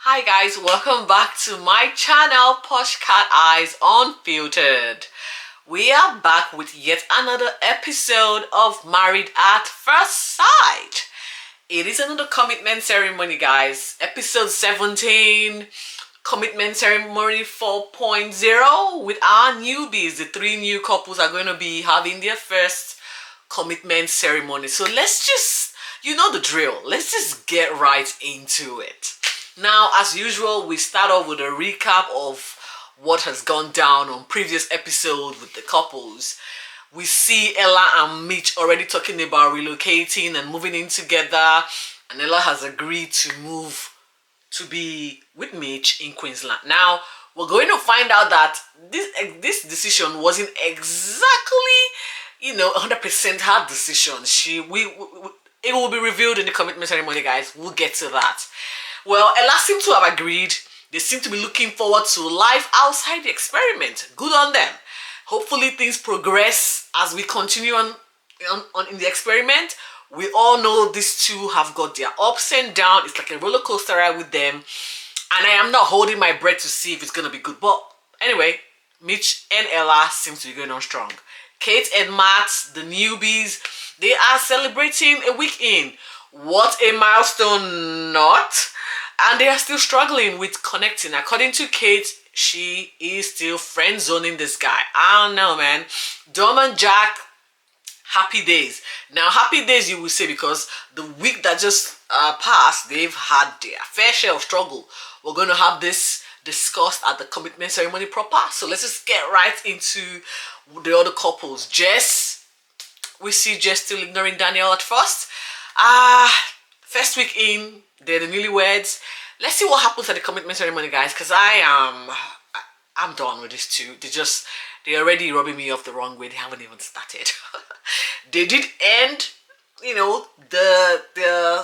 Hi guys, welcome back to my channel Posh Cat Eyes Unfiltered. We are back with yet another episode of Married at First Sight. It is another commitment ceremony, guys. Episode 17, commitment ceremony 4.0 with our newbies. The three new couples are going to be having their first commitment ceremony. So let's just, you know the drill. Let's just get right into it. Now, as usual, we start off with a recap of what has gone down on previous episodes with the couples. We see Ella and Mitch already talking about relocating and moving in together, and Ella has agreed to move to be with Mitch in Queensland. Now, we're going to find out that this decision wasn't exactly, 100% her decision. It will be revealed in the commitment ceremony, guys. We'll get to that. Well, Ella seems to have agreed. They seem to be looking forward to life outside the experiment. Good on them. Hopefully things progress as we continue on in the experiment. We all know these two have got their ups and downs. It's like a roller coaster ride with them. And I am not holding my breath to see if it's going to be good. But anyway, Mitch and Ella seem to be going on strong. Kate and Matt, the newbies, they are celebrating a week in. What a milestone, not? And they are still struggling with connecting. According to Kate, she is still friend zoning this guy. I don't know, man. Dom and Jack, happy days. Now, happy days you will say because the week that just passed, they've had their fair share of struggle. We're going to have this discussed at the commitment ceremony proper. So let's just get right into the other couples. Jess, we see Jess still ignoring Daniel at first. First week in, they're the newlyweds. Let's see what happens at the commitment ceremony, guys, because I'm done with this too. They're already rubbing me off the wrong way. They haven't even started. They did end, the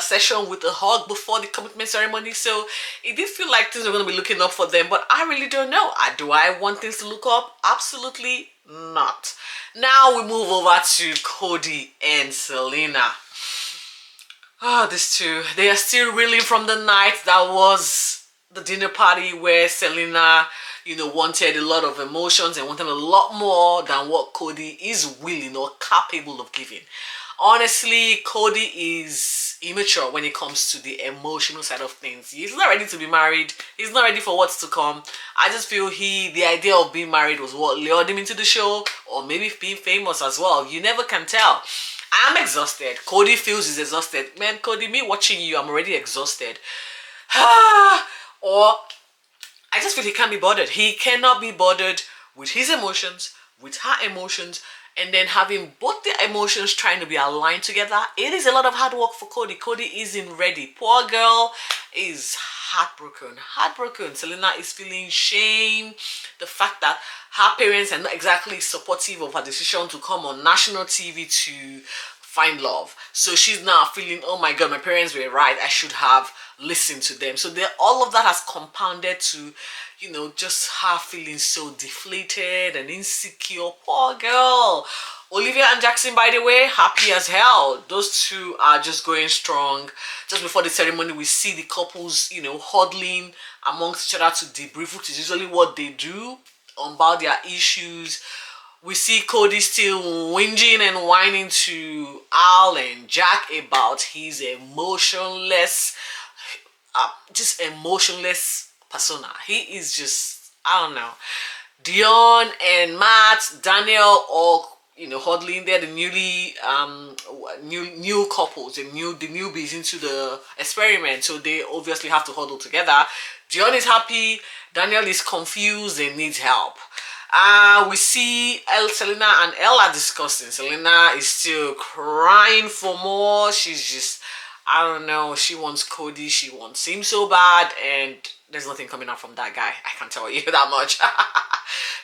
session with a hug before the commitment ceremony, so it did feel like things are going to be looking up for them, but I really don't know. Do I want things to look up? Absolutely not. Now we move over to Cody and Selena. These two, they are still reeling from the night that was the dinner party where Selena, wanted a lot of emotions and wanted a lot more than what Cody is willing or capable of giving. Honestly, Cody is immature when it comes to the emotional side of things. He's not ready to be married. He's not ready for what's to come. I just feel the idea of being married was what lured him into the show, or maybe being famous as well. You never can tell. I'm exhausted. Cody feels he's exhausted. Man, Cody, me watching you, I'm already exhausted. Or I just feel he can't be bothered. He cannot be bothered with his emotions, with her emotions, and then having both their emotions trying to be aligned together. It is a lot of hard work for Cody. Cody isn't ready. Poor girl is heartbroken. Selena is feeling shame. The fact that her parents are not exactly supportive of her decision to come on national TV to find love. So she's now feeling, oh my God, my parents were right. I should have listened to them. So all of that has compounded to, just her feeling so deflated and insecure. Poor girl. Olivia and Jackson, by the way, happy as hell. Those two are just going strong. Just before the ceremony, we see the couples, huddling amongst each other to debrief, which is usually what they do about their issues. We see Cody still whinging and whining to Al and Jack about his emotionless persona. He is just, I don't know. Dion and Matt, Daniel, all huddling there, the new couples, the newbies into the experiment, so they obviously have to huddle together. Dion is happy, Daniel is confused and needs help. We see Selena and Ella discussing. Selena is still crying for more. She's just, I don't know, she wants Cody, she wants him so bad, and there's nothing coming out from that guy. I can tell you that much.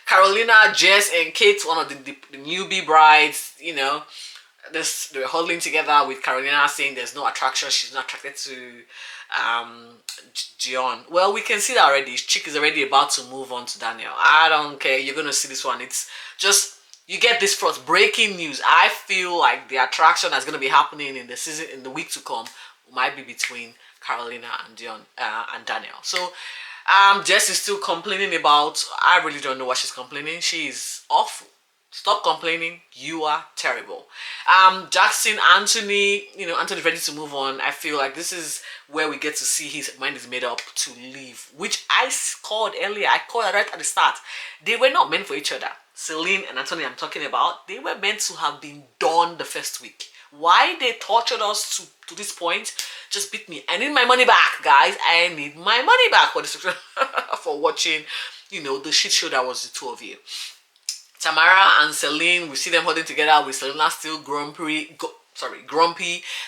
Carolina, Jess, and Kate, one of the newbie brides, they're huddling together with Carolina saying there's no attraction. She's not attracted to Dion. Well, we can see that already. Chick is already about to move on to Daniel. I don't care. You're going to see this one. It's just, you get this first breaking news. I feel like the attraction that's going to be happening in the week to come might be between Carolina and Dion and Daniel. So Jess is still complaining about. I really don't know what she's complaining. She's awful. Stop complaining. You are terrible. Jackson, Anthony, Anthony's ready to move on. I feel like this is where we get to see his mind is made up to leave, which I called earlier. I called it right at the start. They were not meant for each other. Selin and Anthony, I'm talking about, they were meant to have been done the first week. Why they tortured us to this point just beat me. I need my money back, guys. I need my money back for this for watching, the shit show that was the two of you. Tamara and Selin, we see them holding together with Selena still grumpy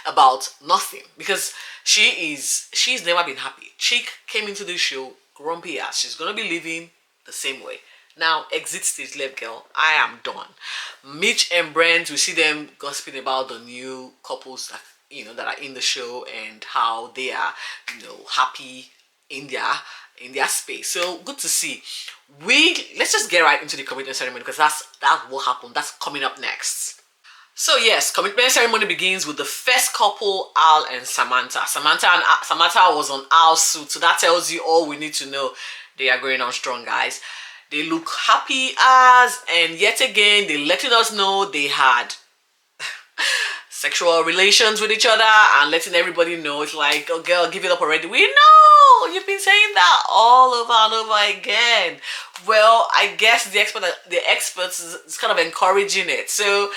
about nothing because she's never been happy. Chick came into the show grumpy as she's gonna be living the same way. Now exit stage left, girl. I am done. Mitch and Brent, we see them gossiping about the new couples that are in the show and how they are happy in their space. So good to see. Let's just get right into the commitment ceremony because that's what happened. That's coming up next. So yes, commitment ceremony begins with the first couple, Al and Samantha. Samantha was on Al's suit, so that tells you all we need to know. They are going on strong, guys. They look happy and yet again, they're letting us know they had sexual relations with each other and letting everybody know. It's like, oh girl, give it up already. We know you've been saying that all over and over again. Well, I guess the experts is kind of encouraging it. So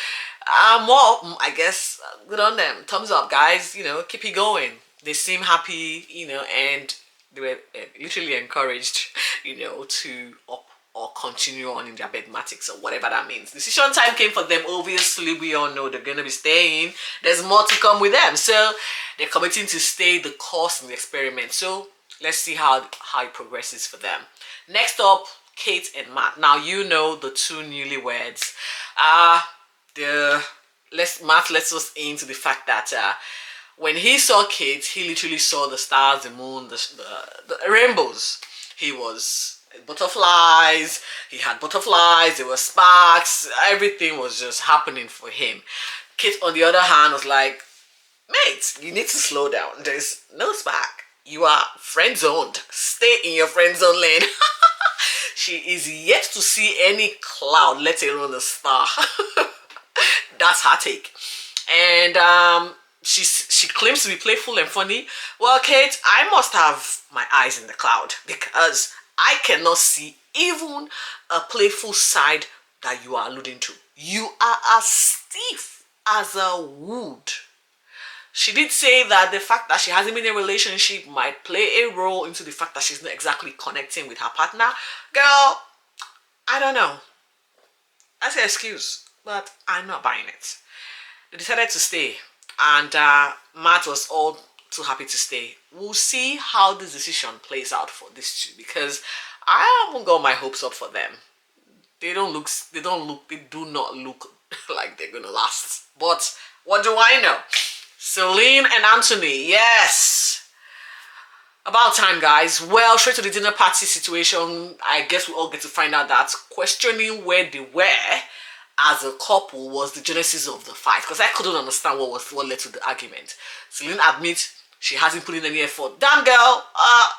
I guess good on them. Thumbs up, guys. Keep it going. They seem happy, and they were literally encouraged, to up or continue on in their bedmatics or whatever that means. Decision time came for them. Obviously, we all know they're going to be staying. There's more to come with them. So they're committing to stay the course in the experiment. So let's see how it progresses for them. Next up, Kate and Matt. Now, the two newlyweds. Matt lets us into the fact that when he saw Kate, he literally saw the stars, the moon, the rainbows. He was butterflies, he had butterflies, there were sparks, everything was just happening for him. Kate, on the other hand, was like, mate, you need to slow down. There's no spark. You are friend zoned. Stay in your friend zone lane. She is yet to see any cloud, let alone a star. That's her take. And she claims to be playful and funny. Well, Kate, I must have my eyes in the cloud because I cannot see even a playful side that you are alluding to. You are as stiff as a wood. She did say that the fact that she hasn't been in a relationship might play a role into the fact that she's not exactly connecting with her partner. Girl, I don't know. That's an excuse, but I'm not buying it. They decided to stay, and Matt was all too happy to stay. We'll see how this decision plays out for these two because I haven't got my hopes up for them. They do not look like they're gonna last. But what do I know? Selin and Anthony, yes. About time, guys. Well, straight to the dinner party situation. I guess we all get to find out that questioning where they were as a couple was the genesis of the fight, because I couldn't understand what led to the argument. Selin admits she hasn't put in any effort. Damn girl,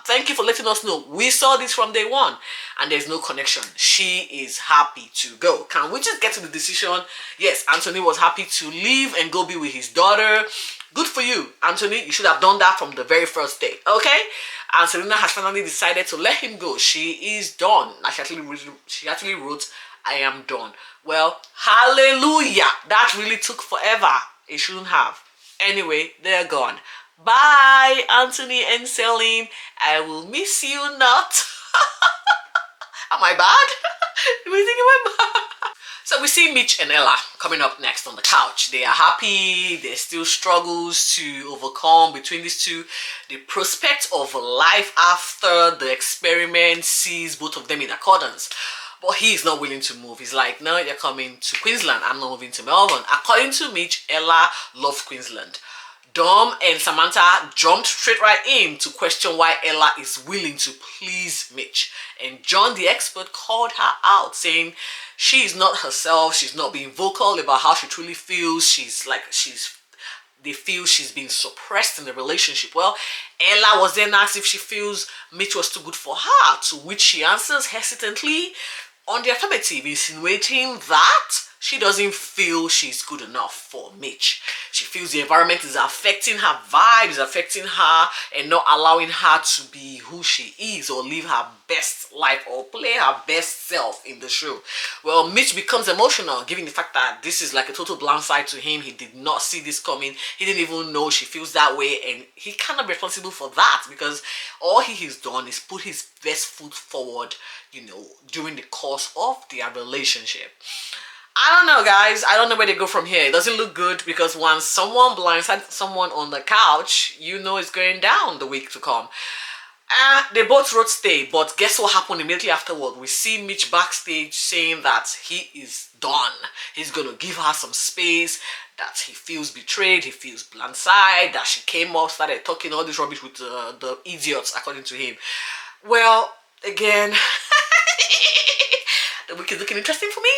thank you for letting us know. We saw this from day one and there's no connection. She is happy to go. Can we just get to the decision? Yes, Anthony was happy to leave and go be with his daughter. Good for you, Anthony. You should have done that from the very first day, okay? And Selena has finally decided to let him go. She is done. She actually wrote, I am done. Well, hallelujah. That really took forever. It shouldn't have. Anyway, they're gone. Bye, Anthony and Selin. I will miss you not. Am I bad? Do we think am I bad? So we see Mitch and Ella coming up next on the couch. They are happy. There's still struggles to overcome between these two. The prospect of life after the experiment sees both of them in accordance. But he is not willing to move. He's like, no, you're coming to Queensland. I'm not moving to Melbourne. According to Mitch, Ella loves Queensland. Dom and Samantha jumped straight right in to question why Ella is willing to please Mitch. And John, the expert, called her out, saying she is not herself. She's not being vocal about how she truly feels. She's they feel she's being suppressed in the relationship. Well, Ella was then asked if she feels Mitch was too good for her, to which she answers hesitantly on the affirmative, insinuating that she doesn't feel she's good enough for Mitch. She feels the environment is affecting her vibes, affecting her, and not allowing her to be who she is or live her best life or play her best self in the show. Well, Mitch becomes emotional, given the fact that this is like a total blindside to him. He did not see this coming. He didn't even know she feels that way, and he cannot be responsible for that because all he has done is put his best foot forward, during the course of their relationship. I don't know, guys. I don't know where they go from here. It doesn't look good because once someone blindsides someone on the couch, it's going down the week to come. They both wrote stay, but guess what happened immediately afterward? We see Mitch backstage saying that he is done. He's going to give her some space, that he feels betrayed, he feels blindsided, that she came up, started talking all this rubbish with the idiots, according to him. Well, again, the week is looking interesting for me.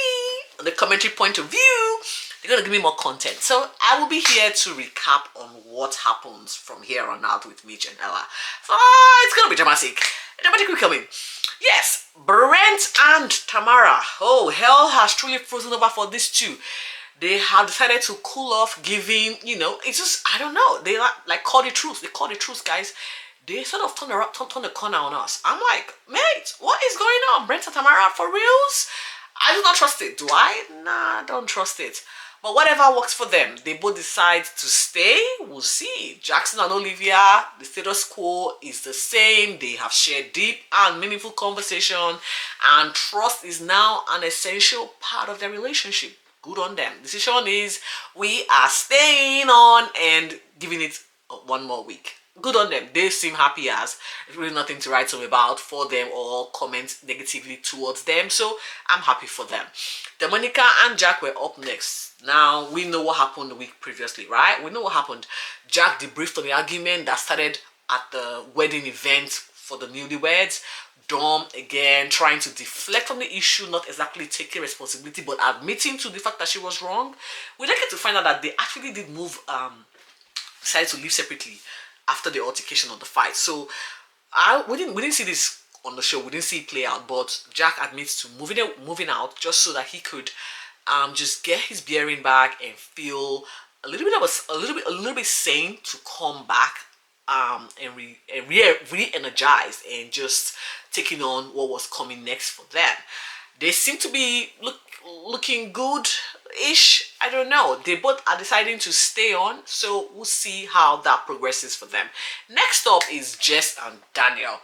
On the commentary point of view, they're going to give me more content. So I will be here to recap on what happens from here on out with Mitch and Ella. So it's going to be dramatic. Dramatic week coming. Yes, Brent and Tamara. Oh, hell has truly frozen over for these two. They have decided to cool off, giving, it's just, I don't know. They like call the truth. They call the truth, guys. They sort of turn the corner on us. I'm like, mate, what is going on? Brent and Tamara, for reals? I do not trust it. Do I? Nah, I don't trust it. But whatever works for them. They both decide to stay. We'll see. Jackson and Olivia, the status quo is the same. They have shared deep and meaningful conversation, and trust is now an essential part of their relationship. Good on them. Decision is we are staying on and giving it one more week. Good on them. They seem happy as there's really nothing to write home about for them or comment negatively towards them. So I'm happy for them. Monica and Jack were up next. Now we know what happened the week previously, right? We know what happened. Jack debriefed on the argument that started at the wedding event for the newlyweds. Dom again trying to deflect from the issue, not exactly taking responsibility, but admitting to the fact that she was wrong. We then get to find out that they actually did decided to live separately after the altercation of the fight. So we didn't see this on the show. We didn't see it play out, but Jack admits to moving out just so that he could just get his bearing back and feel a little bit sane to come back and re-energized and just taking on what was coming next for them. They seem to be looking good-ish. I don't know. They both are deciding to stay on, so we'll see how that progresses for them. Next up is Jess and Daniel.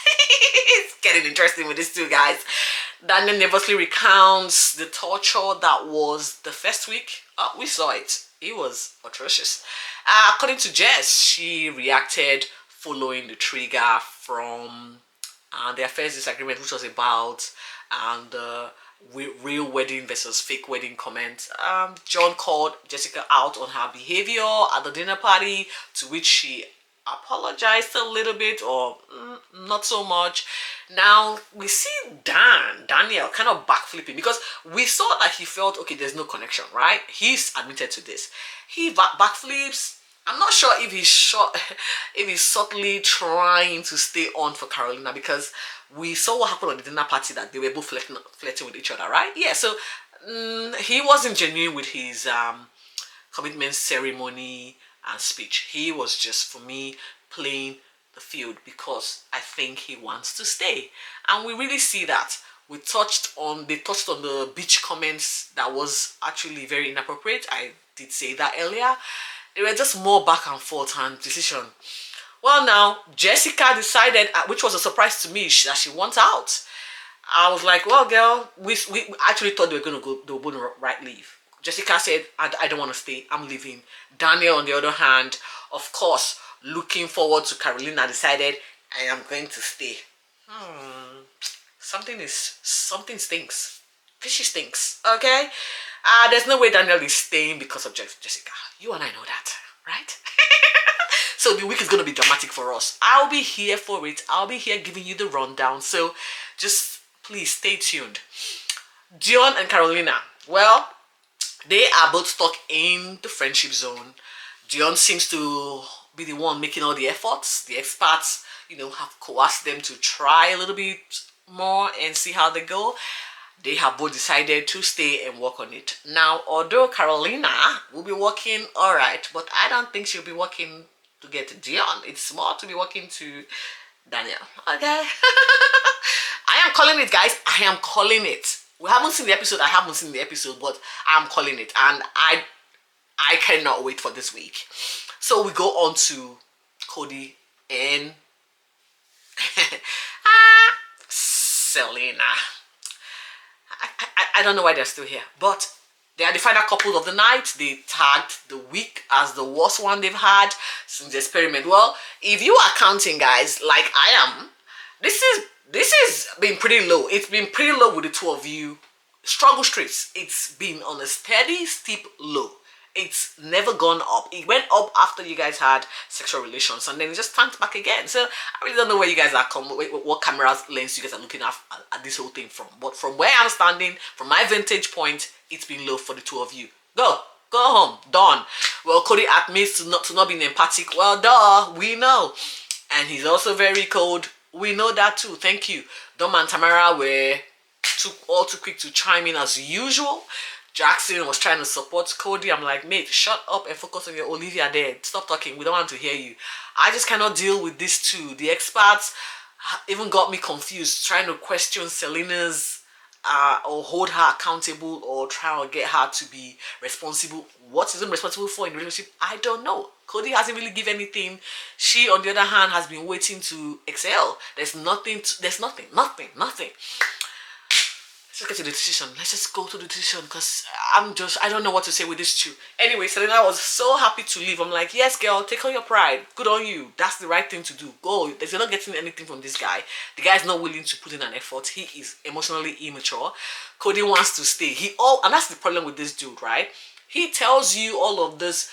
It's getting interesting with these two guys. Daniel nervously recounts the torture that was the first week. Oh, we saw it. It was atrocious. According to Jess, she reacted following the trigger from their first disagreement, which was about real wedding versus fake wedding comment. John called Jessica out on her behavior at the dinner party, to which she apologized a little bit, or not so much. Now we see Daniel kind of backflipping, because we saw that he felt okay, there's no connection, right? He's admitted to this. He backflips. I'm not sure if he's subtly trying to stay on for Carolina, because we saw what happened on the dinner party, that they were both flirting with each other, right? Yeah, so he wasn't genuine with his commitment ceremony and speech. He was just, for me, playing the field because I think he wants to stay. And we really see that. They touched on the beach comments that was actually very inappropriate. I did say that earlier. They were just more back and forth and decision. Well, now Jessica decided, which was a surprise to me, that she wants out. I was like, well, girl, we actually thought they were going to right leave. Jessica said, I don't want to stay, I'm leaving. Daniel, on the other hand, of course, looking forward to Carolina, decided, I am going to stay. Something stinks. Fishy stinks, okay? There's no way Daniel is staying because of Jessica. You and I know that, right? So the week is going to be dramatic for us. I'll be here for it. I'll be here giving you the rundown. So just please stay tuned. Dion and Carolina. Well, They are both stuck in the friendship zone. Dion seems to be the one making all the efforts. The experts, have coerced them to try a little bit more and see how they go. They have both decided to stay and work on it. Now, although Carolina will be working all right, but I don't think she'll be working to get Dion. It's more to be working to Daniel. Okay. I am calling it, guys. I am calling it. We haven't seen the episode. I haven't seen the episode, but I'm calling it. And I cannot wait for this week. So we go on to Cody and Selena. I don't know why they're still here, but they are the final couple of the night. They tagged the week as the worst one they've had since the experiment. Well, if you are counting, guys, like I am, this is been pretty low. It's been pretty low with the two of you. Struggle streets. It's been on a steady, steep low. It's never gone up. It went up after you guys had sexual relations, and then it just tanked back again. So I really don't know where you guys are what camera lens you guys are looking at this whole thing from. But from where I'm standing, from my vantage point, it's been low for the two of you. Go home, done. Well, Cody admits to not being empathic. Well, duh, we know, and he's also very cold. We know that too. Thank you. Dom and Tamara were too quick to chime in as usual. Jackson was trying to support Cody. I'm like, mate, shut up and focus on your Olivia there. Stop talking. We don't want to hear you. I just cannot deal with this too. The experts even got me confused, trying to question Selena's or hold her accountable or try to get her to be responsible. What is it responsible for in the relationship? I don't know. Cody hasn't really given anything. She, on the other hand, has been waiting to excel. There's nothing. Let's get to the decision. Let's just go to the decision because I don't know what to say with this two. Anyway, Selena was so happy to leave. I'm like, yes, girl, take on your pride. Good on you. That's the right thing to do. Go. You're not getting anything from this guy. The guy's not willing to put in an effort. He is emotionally immature. Cody wants to stay. And that's the problem with this dude, right? He tells you all of this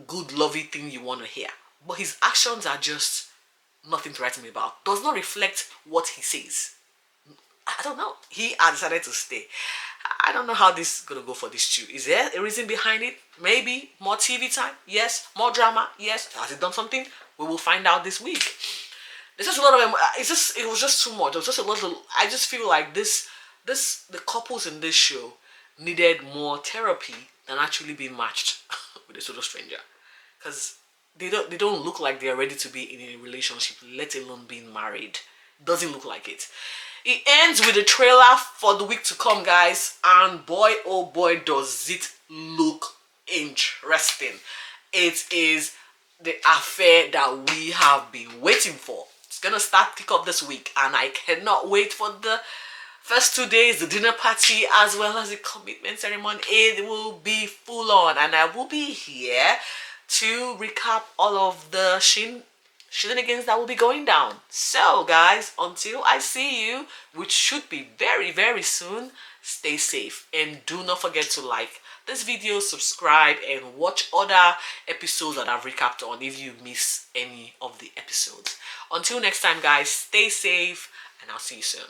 good, lovely thing you want to hear. But his actions are just nothing to write him about. Does not reflect what he says. I don't know. He has decided to stay. I don't know how this is going to go for this two. Is there a reason behind it? Maybe more TV time? Yes. More drama? Yes. Has it done something? We will find out this week. There's just a lot of them. It was just too much. It was just a lot of, I just feel like the couples in this show needed more therapy than actually being matched with a total stranger. Because they don't look like they are ready to be in a relationship, let alone being married. Doesn't look like it. It ends with a trailer for the week to come, guys, and boy oh boy does it look interesting. It is the affair that we have been waiting for. It's gonna kick off this week, and I cannot wait for the first 2 days, the dinner party as well as the commitment ceremony. It will be full on, and I will be here to recap all of the shenanigans that will be going down. So guys, until I see you, which should be very, very soon, stay safe and do not forget to like this video, subscribe, and watch other episodes that I've recapped on if you miss any of the episodes. Until next time, guys, stay safe and I'll see you soon.